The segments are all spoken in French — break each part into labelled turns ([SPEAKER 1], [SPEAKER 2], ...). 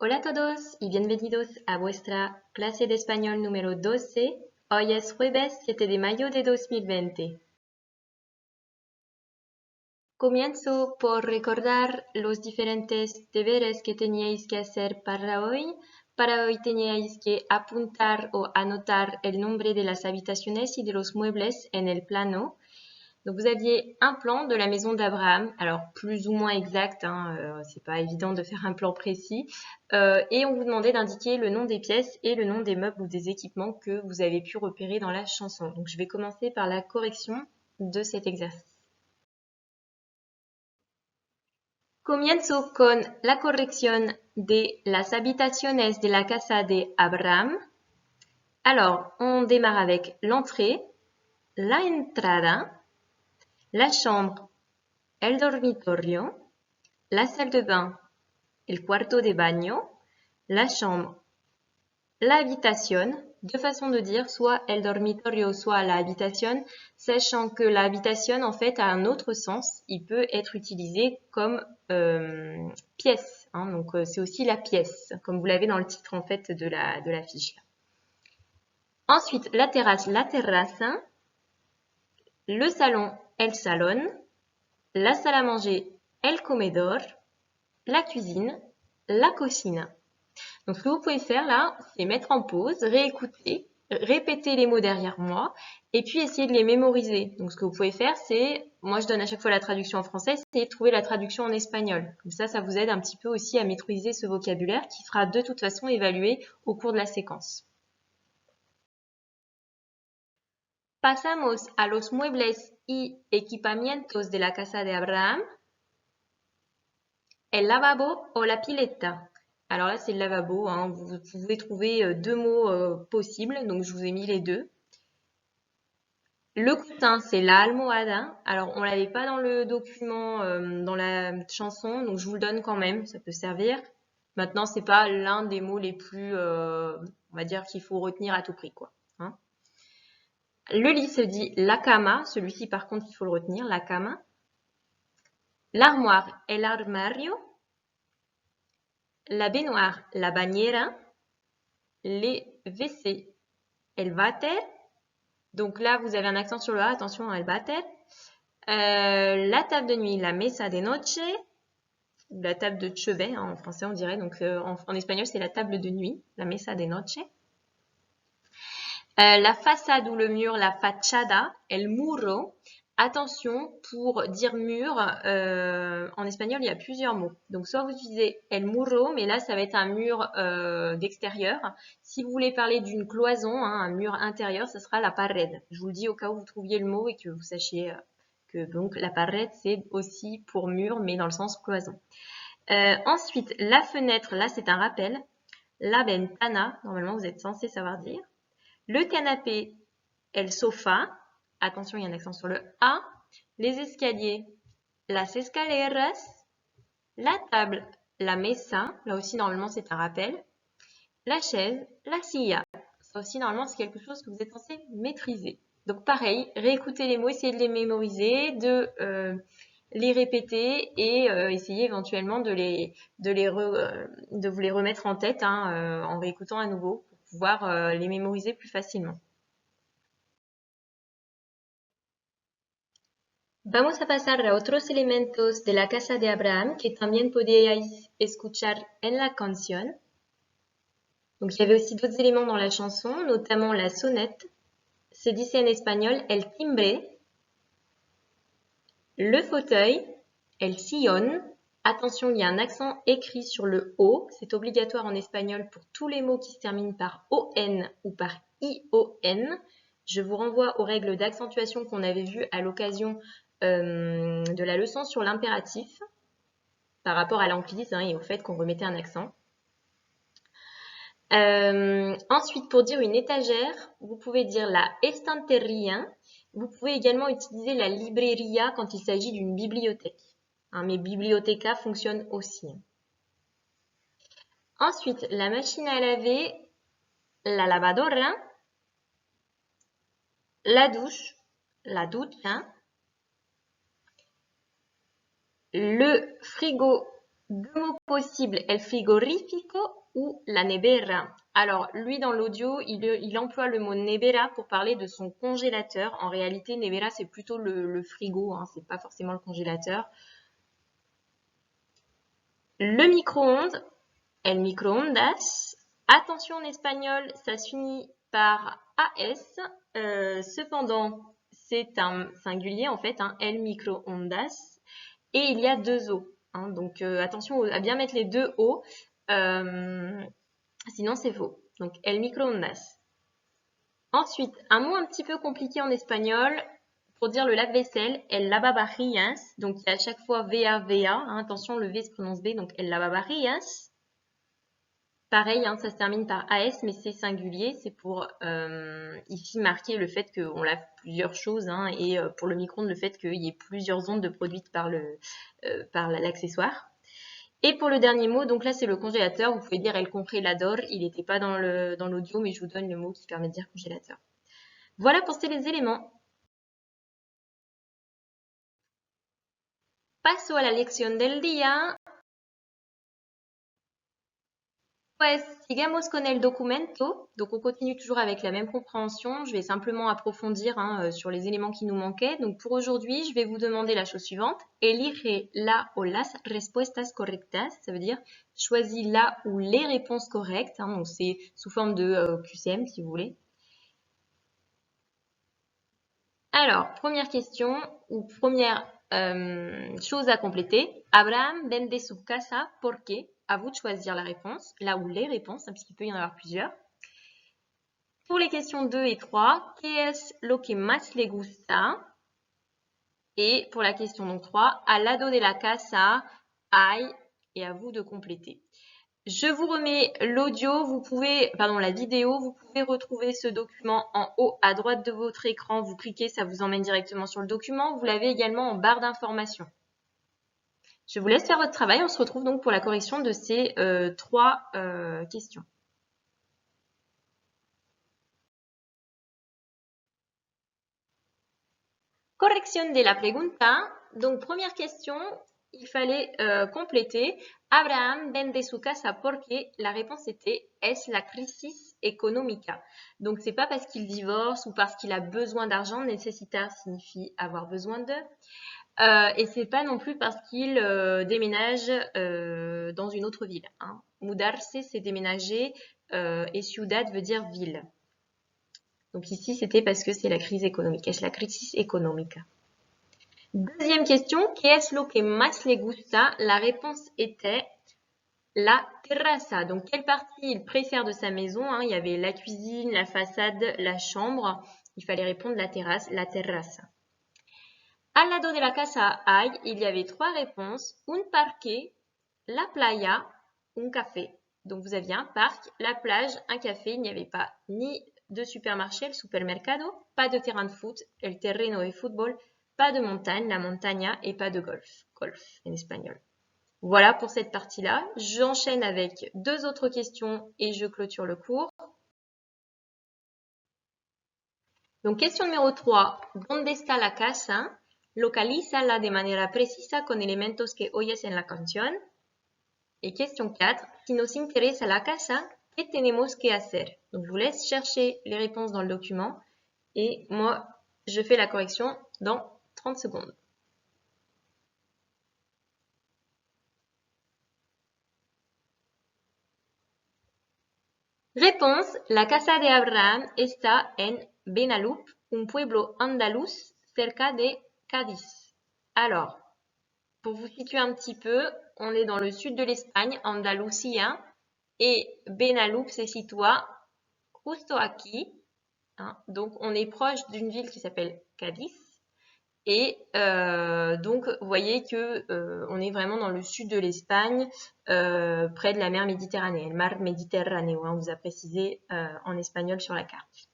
[SPEAKER 1] Hola a todos y bienvenidos a vuestra clase de español número 12. Hoy es jueves 7 de mayo de 2020. Comienzo por recordar los diferentes deberes que teníais que hacer para hoy. Para hoy teníais que apuntar o anotar el nombre de las habitaciones y de los muebles en el plano. Donc vous aviez un plan de la maison d'Abraham, alors plus ou moins exact, c'est pas évident de faire un plan précis, et on vous demandait d'indiquer le nom des pièces et le nom des meubles ou des équipements que vous avez pu repérer dans la chanson. Donc je vais commencer par la correction de cet exercice. Comienzo con la corrección de las habitaciones de la casa de Abraham. Alors, on démarre avec l'entrée, la entrada, la chambre, el dormitorio, la salle de bain, el cuarto de baño, la chambre, la habitación, deux façons de dire, soit el dormitorio, soit la habitación, sachant que la habitación, en fait, a un autre sens. Il peut être utilisé comme pièce. Donc, c'est aussi la pièce, comme vous l'avez dans le titre, en fait, de la fiche. Ensuite, la terrasse, le salon, el salón, la salle à manger, el comedor, la cuisine, la cocina. Donc, ce que vous pouvez faire là, c'est mettre en pause, réécouter, répéter les mots derrière moi et puis essayer de les mémoriser. Donc, ce que vous pouvez faire, c'est, moi je donne à chaque fois la traduction en français, c'est trouver la traduction en espagnol. Comme ça vous aide un petit peu aussi à maîtriser ce vocabulaire qui sera de toute façon évalué au cours de la séquence. Pasamos a los muebles y equipamientos de la casa de Abraham. El lavabo o la pileta. Alors là, c'est le lavabo. Vous pouvez trouver deux mots possibles, donc je vous ai mis les deux. Le coussin, c'est la almohada. Alors, on l'avait pas dans le document, dans la chanson, donc je vous le donne quand même, ça peut servir. Maintenant, c'est pas l'un des mots les plus, on va dire, qu'il faut retenir à tout prix, quoi. Le lit se dit la cama. Celui-ci, par contre, il faut le retenir, la cama. L'armoire, el armario. La baignoire, la bañera. Les WC, el váter. Donc là, vous avez un accent sur le A, attention, el váter. La table de nuit, la mesa de noche. La table de chevet, en français on dirait. Donc en espagnol, c'est la table de nuit, la mesa de noche. La façade ou le mur, la fachada, el muro. Attention, pour dire mur, en espagnol, il y a plusieurs mots. Donc, soit vous utilisez el muro, mais là, ça va être un mur d'extérieur. Si vous voulez parler d'une cloison, un mur intérieur, ce sera la pared. Je vous le dis au cas où vous trouviez le mot et que vous sachiez que donc la pared, c'est aussi pour mur, mais dans le sens cloison. Ensuite, la fenêtre, là, c'est un rappel. La ventana, normalement, vous êtes censé savoir dire. Le canapé, el sofá. Attention, il y a un accent sur le A. Les escaliers, las escaleras. La table, la mesa. Là aussi, normalement, c'est un rappel. La chaise, la silla. Ça aussi, normalement, c'est quelque chose que vous êtes censé maîtriser. Donc, pareil, réécoutez les mots, essayez de les mémoriser, de les répéter et essayez éventuellement de vous les remettre en tête en réécoutant à nouveau pour pouvoir les mémoriser plus facilement. Vamos a pasar a otros elementos de la casa de Abraham que también podíais escuchar en la canción. Donc, il y avait aussi d'autres éléments dans la chanson, notamment la sonnette. Se dice en espagnol el timbre. Le fauteuil, el sillón. Attention, il y a un accent écrit sur le O. C'est obligatoire en espagnol pour tous les mots qui se terminent par ON ou par ION. Je vous renvoie aux règles d'accentuation qu'on avait vues à l'occasion de la leçon sur l'impératif par rapport à l'emplis et au fait qu'on remettait un accent. Ensuite, pour dire une étagère, vous pouvez dire la estantería. Vous pouvez également utiliser la librería quand il s'agit d'une bibliothèque. Mais biblioteca fonctionne aussi. Ensuite, la machine à laver, la lavadora. La douche, la ducha. Le frigo Deux mots possibles, el frigorífico ou la nevera. Alors, lui, dans l'audio, il emploie le mot nevera pour parler de son congélateur. En réalité, nevera, c'est plutôt le frigo, hein, c'est pas forcément le congélateur. Le micro-ondes, el microondas. Attention, en espagnol, ça se finit par AS. Cependant, c'est un singulier, en fait, hein, el microondas. Et il y a deux O. Hein, donc, attention à bien mettre les deux O. Sinon, c'est faux. Donc, el microondas. Ensuite, un mot un petit peu compliqué en espagnol pour dire le lave-vaisselle, el lavavajillas. Donc, il y a à chaque fois VA, VA. Hein, attention, le V se prononce B, donc el lavavajillas. Pareil, hein, ça se termine par AS, mais c'est singulier. C'est pour ici marquer le fait qu'on lave plusieurs choses, hein, et pour le micro-ondes, le fait qu'il y ait plusieurs ondes produites par l'accessoire. Et pour le dernier mot, donc là c'est le congélateur, vous pouvez dire el congelador, il n'était pas dans l'audio, mais je vous donne le mot qui permet de dire congélateur. Voilà pour ces éléments. Paso a la lección del día. Pues sigamos con el documento. Donc on continue toujours avec la même compréhension. Je vais simplement approfondir, hein, sur les éléments qui nous manquaient. Donc pour aujourd'hui, je vais vous demander la chose suivante. Elige la o las respuestas correctas. Ça veut dire choisis la ou les réponses correctes. Hein, donc c'est sous forme de QCM si vous voulez. Alors, première question ou première chose à compléter. Abraham vende su casa porque. À vous de choisir la réponse, là ou les réponses, hein, puisqu'il peut y en avoir plusieurs. Pour les questions 2 et 3, ¿qué es lo que más le gusta? Et pour la question donc 3, al lado de la casa hay, et à vous de compléter. Je vous remets l'audio, la vidéo, vous pouvez retrouver ce document en haut à droite de votre écran. Vous cliquez, ça vous emmène directement sur le document. Vous l'avez également en barre d'informations. Je vous laisse faire votre travail. On se retrouve donc pour la correction de ces 3 questions. Correction de la pregunta. Donc, première question, il fallait compléter. Abraham vende su casa porque. La réponse était es la crisis económica. Donc, c'est pas parce qu'il divorce ou parce qu'il a besoin d'argent. Necesitar signifie avoir besoin de. Et c'est pas non plus parce qu'il déménage dans une autre ville. Hein. Mudarse, c'est déménager, et ciudad veut dire ville. Donc ici, c'était parce que c'est la crise économique. Es la crisis económica. Deuxième question, ¿qué es lo que más le gusta? La réponse était la terraza. Donc, quelle partie il préfère de sa maison? Hein? Il y avait la cuisine, la façade, la chambre. Il fallait répondre la terrasse, la terraza. Al lado de la casa hay, il y avait 3 réponses. Un parque, la playa, un café. Donc, vous aviez un parc, la plage, un café. Il n'y avait pas ni de supermarché, el supermercado, pas de terrain de foot, el terreno de fútbol, pas de montagne, la montaña, et pas de golf, golf en espagnol. Voilà pour cette partie-là. J'enchaîne avec 2 autres questions et je clôture le cours. Donc, question numéro 3. ¿Dónde está la casa? Localízala de manera precisa con elementos que oyes en la canción. Et question 4. Si nos interesa la casa, ¿qué tenemos que hacer? Donc, je vous laisse chercher les réponses dans le document et moi, je fais la correction dans 30 secondes. Réponse. La casa de Abraham está en Benalup, un pueblo andaluz cerca de Cádiz. Alors, pour vous situer un petit peu, on est dans le sud de l'Espagne, Andalucía, et Benalup se situa justo aquí. Hein, donc, on est proche d'une ville qui s'appelle Cádiz. Et donc, vous voyez que on est vraiment dans le sud de l'Espagne, près de la mer Méditerranée. Le mar Mediterráneo, on vous a précisé en espagnol sur la carte.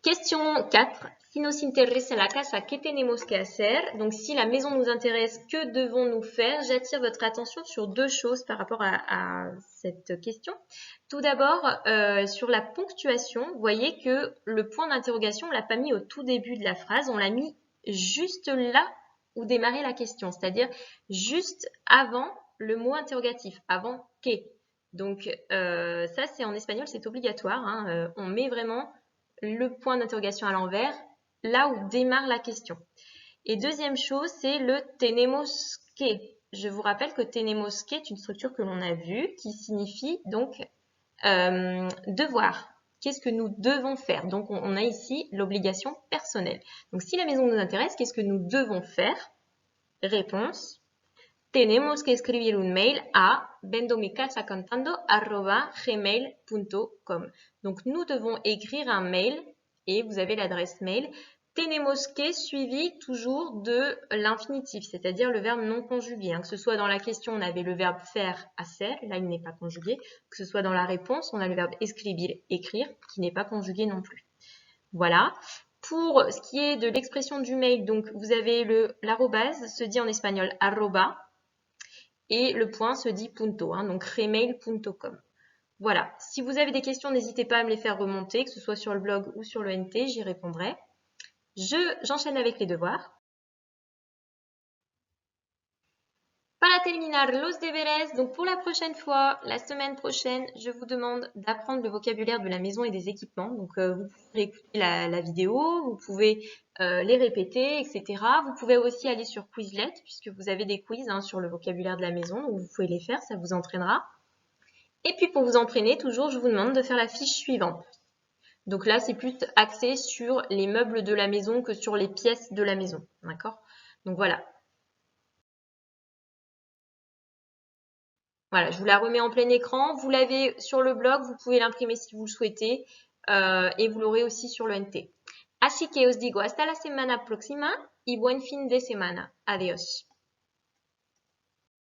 [SPEAKER 1] Question 4. Si nos interesa la casa, ¿qué tenemos que hacer? Donc, si la maison nous intéresse, que devons-nous faire? J'attire votre attention sur 2 choses par rapport à cette question. Tout d'abord, sur la ponctuation, vous voyez que le point d'interrogation, on ne l'a pas mis au tout début de la phrase, on l'a mis juste là ou démarrer la question, c'est-à-dire juste avant le mot interrogatif, avant que. Donc ça, c'est en espagnol, c'est obligatoire. Hein. On met vraiment le point d'interrogation à l'envers, là où démarre la question. Et deuxième chose, c'est le tenemos que. Je vous rappelle que tenemos que est une structure que l'on a vue qui signifie donc devoir. Qu'est-ce que nous devons faire? Donc, on a ici l'obligation personnelle. Donc, si la maison nous intéresse, qu'est-ce que nous devons faire? Réponse. Tenemos que escribir un mail a vendomicasacantando@gmail.com. Donc, nous devons écrire un mail et vous avez l'adresse mail. Tenemos que suivi toujours de l'infinitif, c'est-à-dire le verbe non conjugué. Que ce soit dans la question, on avait le verbe faire, hacer, là il n'est pas conjugué. Que ce soit dans la réponse, on a le verbe escribir, écrire, qui n'est pas conjugué non plus. Voilà. Pour ce qui est de l'expression du mail, donc vous avez l'arrobase, se dit en espagnol arroba, et le point se dit punto, donc gmail.com. Voilà. Si vous avez des questions, n'hésitez pas à me les faire remonter, que ce soit sur le blog ou sur le NT, j'y répondrai. J'enchaîne avec les devoirs. Para terminar los deberes, donc pour la prochaine fois, la semaine prochaine, je vous demande d'apprendre le vocabulaire de la maison et des équipements. Donc vous pouvez écouter la vidéo, vous pouvez les répéter, etc. Vous pouvez aussi aller sur Quizlet, puisque vous avez des quiz sur le vocabulaire de la maison, donc vous pouvez les faire, ça vous entraînera. Et puis pour vous entraîner, toujours, je vous demande de faire la fiche suivante. Donc là, c'est plus axé sur les meubles de la maison que sur les pièces de la maison, d'accord? Donc voilà. Voilà, je vous la remets en plein écran. Vous l'avez sur le blog, vous pouvez l'imprimer si vous le souhaitez et vous l'aurez aussi sur le NT. Así que os digo hasta la semana próxima y buen fin de semana. Adiós.